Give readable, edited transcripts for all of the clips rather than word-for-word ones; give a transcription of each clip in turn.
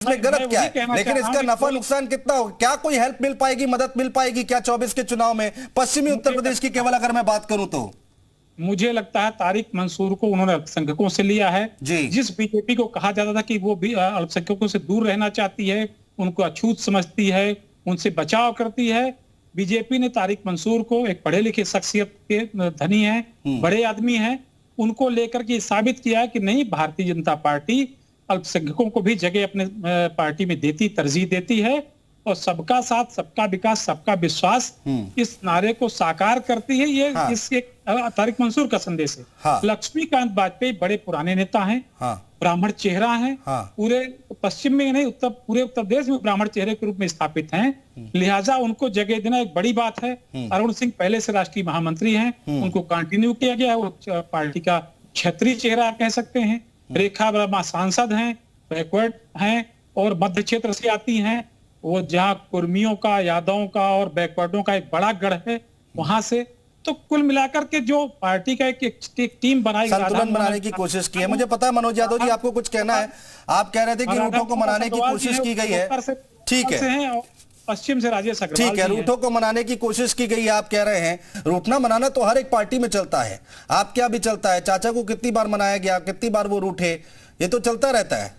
इसमें गलत क्या है? लेकिन इसका नफा नुकसान कितना हो, क्या कोई हेल्प मिल पाएगी, मदद मिल पाएगी क्या 24 के चुनाव में पश्चिमी उत्तर प्रदेश की केवल अगर मैं बात करूं तो? मुझे लगता है तारिक मंसूर को उन्होंने अल्पसंख्यकों से लिया है। जिस बीजेपी को कहा जाता था कि वो भी अल्पसंख्यकों से दूर रहना चाहती है, उनको अछूत समझती है, उनसे बचाव करती है, बीजेपी ने तारिक मंसूर को, एक पढ़े लिखे शख्सियत के धनी है, बड़े आदमी हैं, उनको लेकर के साबित किया है कि नहीं, भारतीय जनता पार्टी अल्पसंख्यकों को भी जगह अपने पार्टी में देती, तरजीह देती है और सबका साथ, सबका विकास, सबका विश्वास इस नारे को साकार करती है। ये इस एक तारिक मंसूर का संदेश है। लक्ष्मीकांत वाजपेयी बड़े पुराने नेता हैं, ब्राह्मण चेहरा हैं, पूरे पश्चिम में नहीं, पूरे उत्तर प्रदेश में ब्राह्मण चेहरे के रूप में स्थापित हैं, लिहाजा उनको जगह देना एक बड़ी बात है। अरुण सिंह पहले से राष्ट्रीय महामंत्री हैं, उनको कंटिन्यू किया गया, वो पार्टी का क्षेत्रीय चेहरा आप कह सकते हैं। रेखा वर्मा सांसद हैं, बैकवर्ड हैं और मध्य क्षेत्र से आती हैं, वो जहां कुर्मियों का, यादवों का और बैकवर्डों का एक बड़ा गढ़ है, वहां से तो कुल मिलाकर के जो पार्टी का एक टीम बनाई, संतुलन बनाने की कोशिश की है। मुझे पता है मनोज यादव जी आपको कुछ कहना है, आप कह रहे थे कि रूठों को मनाने की कोशिश की गई है, ठीक है, पश्चिम से राजेश अग्रवाल, ठीक है, रूठों को मनाने की कोशिश की गई है, आप कह रहे हैं। रूठना मनाना तो हर एक पार्टी में चलता है, आप क्या भी चलता है, चाचा को कितनी बार मनाया गया, कितनी बार वो रूठे, ये तो चलता रहता है।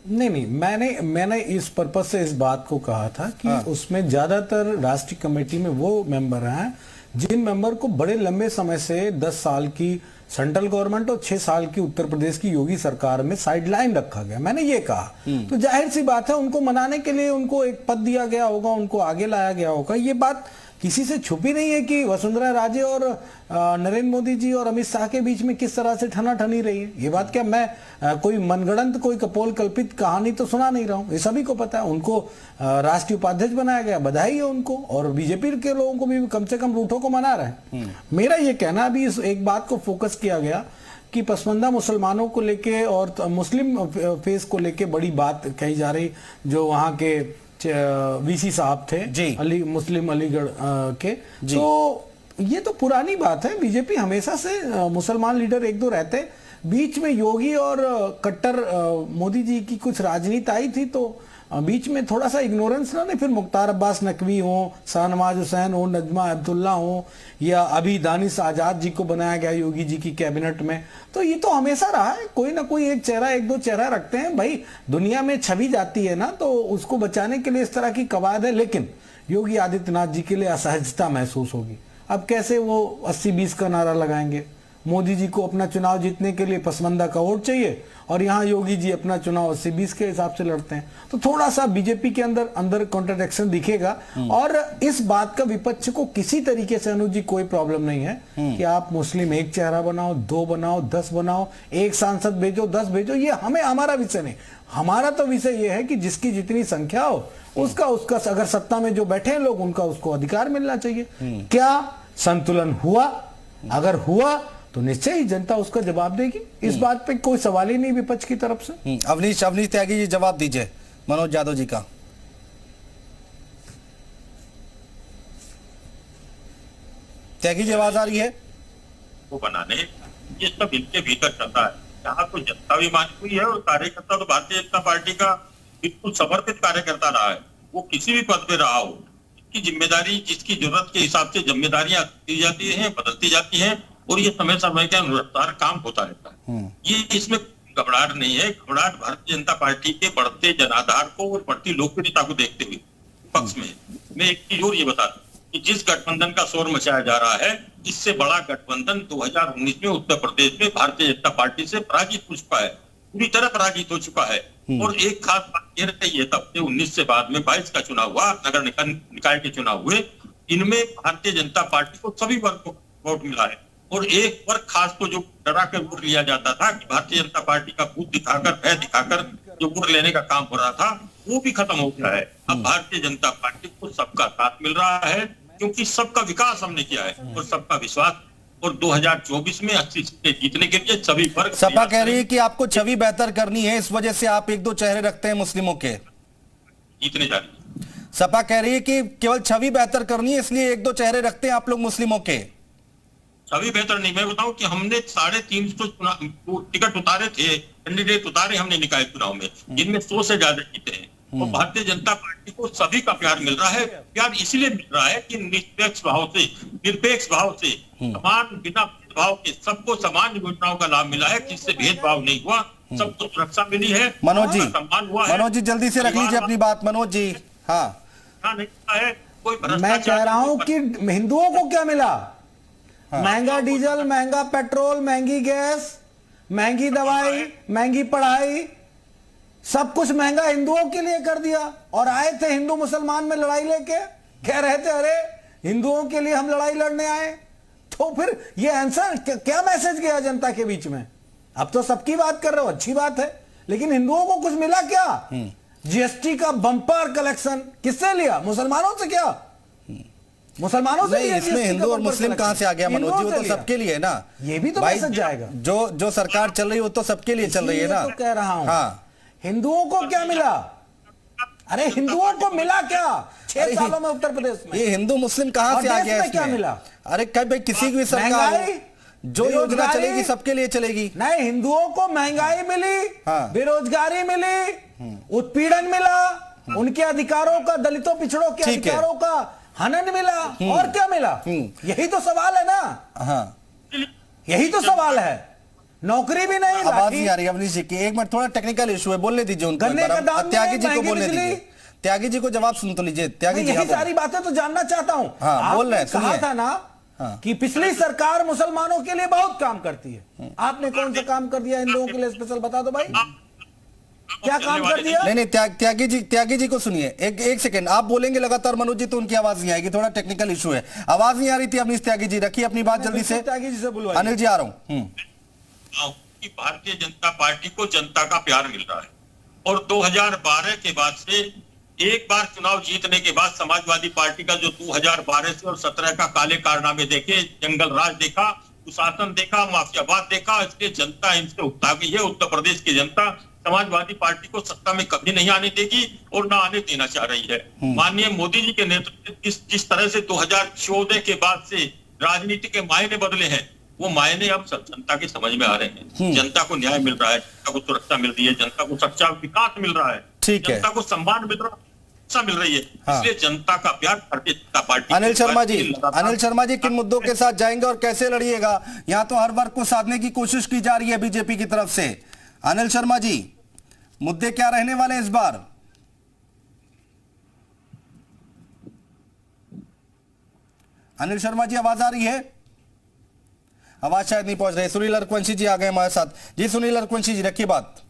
नहीं, मैंने इस पर्पस से इस बात को कहा था कि उसमें ज्यादातर राष्ट्रीय कमेटी में वो मेंबर हैं जिन मेंबर को बड़े लंबे समय से 10 साल की सेंट्रल गवर्नमेंट और 6 साल की उत्तर प्रदेश की योगी सरकार में साइडलाइन रखा गया, मैंने ये कहा। तो जाहिर सी बात है उनको मनाने के लिए उनको एक पद दिया गया होगा, उनको आगे लाया गया होगा। ये बात किसी से छुपी नहीं है कि वसुंधरा राजे और नरेंद्र मोदी जी और अमित शाह के बीच में किस तरह से ठनाठनी रही है। ये बात क्या मैं कोई मनगढ़ंत, कोई कपोल कल्पित कहानी तो सुना नहीं रहा हूं, ये सभी को पता है। उनको राष्ट्रीय उपाध्यक्ष बनाया गया, बधाई है उनको, और बीजेपी के लोगों को भी कम से कम रूठों को मना रहे हैं। मेरा ये कहना, अभी इस एक बात को फोकस किया गया कि पसमानदा मुसलमानों को लेके और मुस्लिम फेस को लेके बड़ी बात कही जा रही, जो वहां के वीसी साहब थे मुस्लिम अलीगढ़ के, तो ये तो पुरानी बात है। बीजेपी हमेशा से मुसलमान लीडर एक दो रहते, बीच में योगी और कट्टर मोदी जी की कुछ राजनीति आई थी, तो बीच में थोड़ा सा इग्नोरेंस ना, फिर मुख्तार अब्बास नकवी हो, शाहनवाज हुसैन हो, नजमा अब्दुल्ला हो, या अभी दानिश आजाद जी को बनाया गया योगी जी की कैबिनेट में, तो ये तो हमेशा रहा है। कोई ना कोई एक चेहरा, एक दो चेहरा रखते हैं भाई, दुनिया में छवि जाती है ना, तो उसको बचाने के लिए इस तरह की कवायद है। लेकिन योगी आदित्यनाथ जी के लिए असहजता महसूस होगी। अब कैसे वो 80-20 का नारा लगाएंगे? मोदी जी को अपना चुनाव जीतने के लिए पसमानदा का वोट चाहिए और यहाँ योगी जी अपना चुनाव 80-20 के हिसाब से लड़ते हैं, तो थोड़ा सा बीजेपी के अंदर कॉन्ट्रडिक्शन दिखेगा। और इस बात का विपक्ष को किसी तरीके से अनुज जी कोई प्रॉब्लम नहीं है कि आप मुस्लिम एक चेहरा बनाओ, 2 बनाओ, 10 बनाओ, एक सांसद भेजो, 10 भेजो, ये हमारा विषय नहीं। हमारा तो विषय ये है कि जिसकी जितनी संख्या हो उसका अगर सत्ता में जो बैठे हैं लोग, उनका उसको अधिकार मिलना चाहिए। क्या संतुलन हुआ? अगर हुआ तो निश्चय ही जनता उसका जवाब देगी, इस बात पे कोई सवाल ही नहीं विपक्ष की तरफ से। अवनीश त्यागी जी जवाब दीजिए मनोज यादव जी का। त्यागी जी आवाज आ रही है? वो बनाने ये सब इनके भीतर चलता है। यहाँ तो जनता भी मानी हुई है और कार्यकर्ता तो भारतीय जनता पार्टी का बिल्कुल समर्पित कार्यकर्ता रहा है, वो किसी भी पद पे रहा हो। इसकी जिम्मेदारी, जिसकी जरूरत के हिसाब से जिम्मेदारियां दी जाती हैं, बदलती जाती हैं, और ये समय समय के अनुसार काम होता रहता है। ये इसमें घबराहट नहीं है। घबराहट भारतीय जनता पार्टी के बढ़ते जनाधार को और बढ़ती लोकप्रियता को देखते हुए पक्ष में। मैं एक चीज और ये बता दूं कि जिस गठबंधन का शोर मचाया जा रहा है, इससे बड़ा गठबंधन 2019 में उत्तर प्रदेश में भारतीय जनता पार्टी से पराजित हो चुका है, पूरी तरह पराजित हो चुका है। और एक खास बात ये रही है, तब से 19 से बाद में 22 का चुनाव हुआ, नगर निकाय के चुनाव हुए, इनमें भारतीय जनता पार्टी को सभी वर्ग को वोट मिला है। और एक वर्ग खास को जो डरा कर वोट लिया जाता था कि भारतीय जनता पार्टी का भूत दिखाकर, भय दिखाकर जो वोट लेने का काम हो रहा था, वो भी खत्म हो गया है। अब भारतीय जनता पार्टी को सबका साथ मिल रहा है, क्योंकि सबका विकास हमने किया है और सबका विश्वास। और 2024 में 80 सीटें जीतने के लिए सभी वर्ग। सपा कह रही है कि आपको छवि बेहतर करनी है, इस वजह से आप 1-2 चेहरे रखते हैं मुस्लिमों के, जीतने जा रही है। सपा कह रही है कि केवल छवि बेहतर करनी है, इसलिए 1-2 चेहरे रखते हैं आप लोग मुस्लिमों के। सभी बेहतर नहीं। मैं बताऊं कि हमने 350 टिकट उतारे थे, कैंडिडेट उतारे हमने निकाय चुनाव में, जिनमें 100 से ज्यादा जीते हैं। तो भारतीय जनता पार्टी को सभी का प्यार मिल रहा है। प्यार इसलिए मिल रहा है कि निरपेक्ष भाव से समान, बिना भेदभाव के सबको समान योजनाओं का लाभ मिला है, जिससे भेदभाव नहीं हुआ, सबको सुरक्षा मिली है, मनोज जी, सम्मान हुआ है। मनोज जी जल्दी से रख लीजिए अपनी बात। मनोज जी, हाँ नहीं है कोई मैं कह रहा हूं कि हिंदुओं को क्या मिला? महंगा डीजल, महंगा पेट्रोल, महंगी गैस, महंगी दवाई, महंगी पढ़ाई, सब कुछ महंगा हिंदुओं के लिए कर दिया। और आए थे हिंदू मुसलमान में लड़ाई लेके, कह रहे थे अरे हिंदुओं के लिए हम लड़ाई लड़ने आए। तो फिर ये आंसर क्या मैसेज गया जनता के बीच में? अब तो सबकी बात कर रहे हो, अच्छी बात है, लेकिन हिंदुओं को कुछ मिला क्या? जीएसटी का बम्पर कलेक्शन किससे लिया? मुसलमानों से। क्या मुसलमानों से? नहीं, इसमें हिंदू और मुस्लिम कहां से आ गया मनोज जी? वो तो सबके लिए है ना। ये भी तो मैसेज जाएगा। जो सरकार चल रही है वो तो सबके लिए चल रही है ना। तो कह रहा हूं, हाँ, हिंदुओं को क्या मिला? अरे हिंदुओं को मिला क्या 6 सालों में उत्तर प्रदेश में? ये हिंदू मुस्लिम कहां से आ गया इसमें? क्या मिला? अरे भाई किसी की भी सरकार हो, जो योजना चलेगी सबके लिए चलेगी। नहीं, हिंदुओं को महंगाई मिली, हाँ। बेरोजगारी मिली, उत्पीड़न मिला, उनके अधिकारों का, दलितों पिछड़ों के अधिकारों का हनन मिला, और क्या मिला? यही तो सवाल है ना। हाँ, यही तो सवाल है। नौकरी भी नहीं, आवाज नहीं आ रही अवनीश जी की। एक मिनट, थोड़ा टेक्निकल इशू है, बोलने दीजिए उनको। त्यागी जी को बोलने दीजिए, त्यागी जी को जवाब सुन तो लीजिए। त्यागी जी, यही सारी बातें तो जानना चाहता हूं। हाँ, बोल रहे हैं, कहा था ना कि पिछली सरकार मुसलमानों के लिए बहुत काम करती है। आपने कौन सा काम कर दिया हिंदुओं के लिए स्पेशल? बता दो भाई, क्या काम कर दिया? नहीं, त्यागी जी को सुनिए। एक सेकंड, आप बोलेंगे लगातार मनोज जी तो उनकी आवाज नहीं आएगी, थोड़ा टेक्निकल इशू है। आवाज नहीं आ रही थी अवनीश त्यागी जी, रखिए अपनी बात जल्दी से। त्यागी जी से बुलवाइए। अनिल जी आ रहा हूं। कि भारतीय जनता पार्टी को जनता का प्यार मिल रहा है, और 2012 के बाद से, एक बार चुनाव जीतने के बाद समाजवादी पार्टी का जो 2012 से और 17 का काले कारनामे देखे, जंगल राज देखा, कुशासन देखा, माफियावाद देखा, इसलिए जनता इनसे उकता गई है। उत्तर प्रदेश की जनता समाजवादी पार्टी को सत्ता में कभी नहीं आने देगी और ना आने देना चाह रही है। माननीय मोदी जी के नेतृत्व में जिस तरह से 2014 के बाद से राजनीति के मायने बदले हैं, वो मायने अब जनता के समझ में आ रहे हैं। जनता को न्याय मिल रहा है, जनता को सुरक्षा मिल रही है, जनता को सच्चा विकास मिल रहा है, जनता को सम्मान मिल रहा है, मिल रही है। हाँ। इसलिए जनता का प्यार भारतीय जनता पार्टी। अनिल शर्मा जी किन मुद्दों के साथ जाएंगे और कैसे लड़िएगा? यहाँ तो हर वर्ग को साधने की कोशिश की जा रही है बीजेपी की तरफ से। अनिल शर्मा जी, मुद्दे क्या रहने वाले इस बार? अनिल शर्मा जी, आवाज आ रही है? आवाज शायद नहीं पहुंच रही। सुनील अरकवंशी जी आ गए हमारे साथ। जी सुनील अरकवंशी जी, रखिए बात।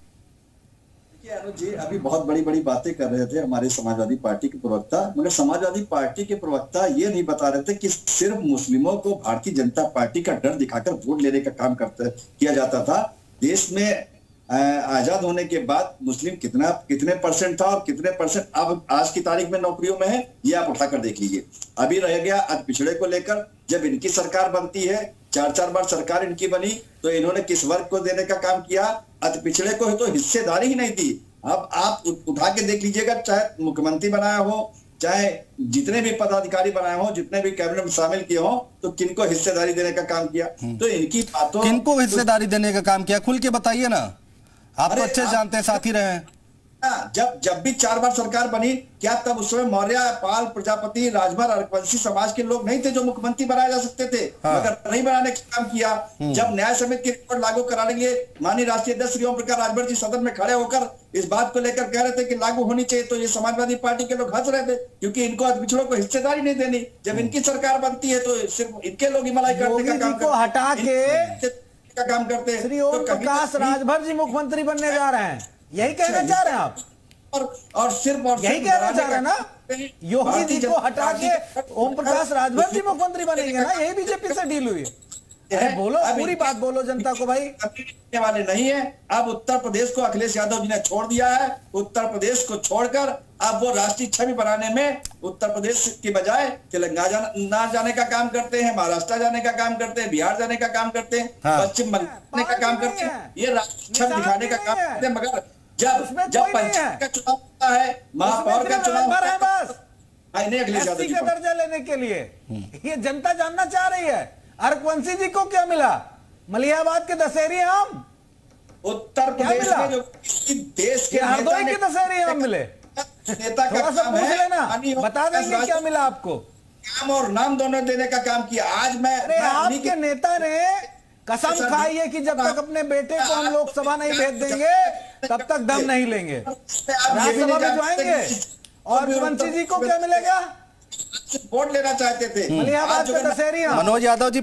अनुज जी अभी बहुत बड़ी बड़ी बातें कर रहे थे हमारे समाजवादी पार्टी के प्रवक्ता, मगर समाजवादी पार्टी के प्रवक्ता ये नहीं बता रहे थे कि सिर्फ मुस्लिमों को भारतीय जनता पार्टी का डर दिखाकर वोट लेने का काम किया जाता था। देश में आजाद होने के बाद मुस्लिम कितने परसेंट था और कितने परसेंट अब आज की तारीख में नौकरियों में है, ये आप उठाकर देख लीजिए। अभी रह गया अति पिछड़े को लेकर। जब इनकी सरकार बनती है, 4 बार सरकार इनकी बनी, तो इन्होंने किस वर्ग को देने का काम किया? अति पिछड़े को तो हिस्सेदारी ही नहीं दी। अब आप उठा के देख लीजिएगा, चाहे मुख्यमंत्री बनाया हो, चाहे जितने भी पदाधिकारी बनाए हो, जितने भी कैबिनेट में शामिल किए हो, तो किनको हिस्सेदारी देने का काम किया? तो इनकी बातों, किनको हिस्सेदारी देने का काम किया? खुल के बताइए ना, आप तो अच्छे जानते हैं, साथी रहे हैं। जब भी 4 बार सरकार बनी, क्या तब उस समय मौर्य, पाल, प्रजापति, राजभर, अरकवंशी समाज के लोग नहीं थे जो मुख्यमंत्री बनाए जा सकते थे? हाँ। मगर नहीं बनाने का काम किया। जब न्याय समिति की रिपोर्ट लागू कराने माननीय राष्ट्रीय अध्यक्ष श्री ओम प्रकाश राजभर जी सदन में खड़े होकर इस बात को लेकर कह रहे थे कि लागू होनी चाहिए, तो ये समाजवादी पार्टी के लोग हंस रहे थे, क्योंकि इनको पिछड़ों को हिस्सेदारी नहीं देनी। जब इनकी सरकार बनती है तो सिर्फ इनके लोग हिमालय करने का काम हटा के का काम करते हैं। श्री ओम प्रकाश राजभर जी मुख्यमंत्री बनने जा रहे हैं, यही कहना चाह रहे हैं आप? और सिर्फ यही कहना चाह रहे हैं ना? योगी जी को हटा के ओम प्रकाश राजभर जी मुख्यमंत्री बनेंगे ना? यही बीजेपी से डील हुई है। अरे बोलो, पूरी बात बोलो जनता को भाई। वाले नहीं है। अब उत्तर प्रदेश को अखिलेश यादव जी ने छोड़ दिया है। उत्तर प्रदेश को छोड़कर अब वो राष्ट्रीय छवि बनाने में उत्तर प्रदेश की बजाय तेलंगाना जाने का काम करते हैं, महाराष्ट्र जाने का काम करते हैं, बिहार जाने का काम करते हैं, पश्चिम बंगाल का काम करते हैं। ये राष्ट्रीय छवि दिखाने का काम करते हैं। मगर जब पंचायत का चुनाव होता है, महापौर का चुनाव होता है, अखिलेश यादव का दर्जा लेने के लिए ये जनता जानना चाह रही है। अर्कवंशी जी को क्या मिला? मलियाबाद के दशहरी आम, उत्तर प्रदेश में जो देश के हरदोई के दशहरी आम मिले? नेता का थोड़ा सा काम पूछ है, लेना, बता देंगे क्या मिला आपको। काम और नाम दोनों देने का काम किया। आज मैं आपके नेता ने कसम खाई है कि जब तक अपने बेटे को हम लोकसभा नहीं भेज देंगे तब तक दम नहीं लेंगे, राज्यसभा में जाएंगे। और अर्कवंशी जी को क्या मिलेगा? वोट लेना चाहते थे मलियाबाद के दशहरी आम। मनोज यादव जी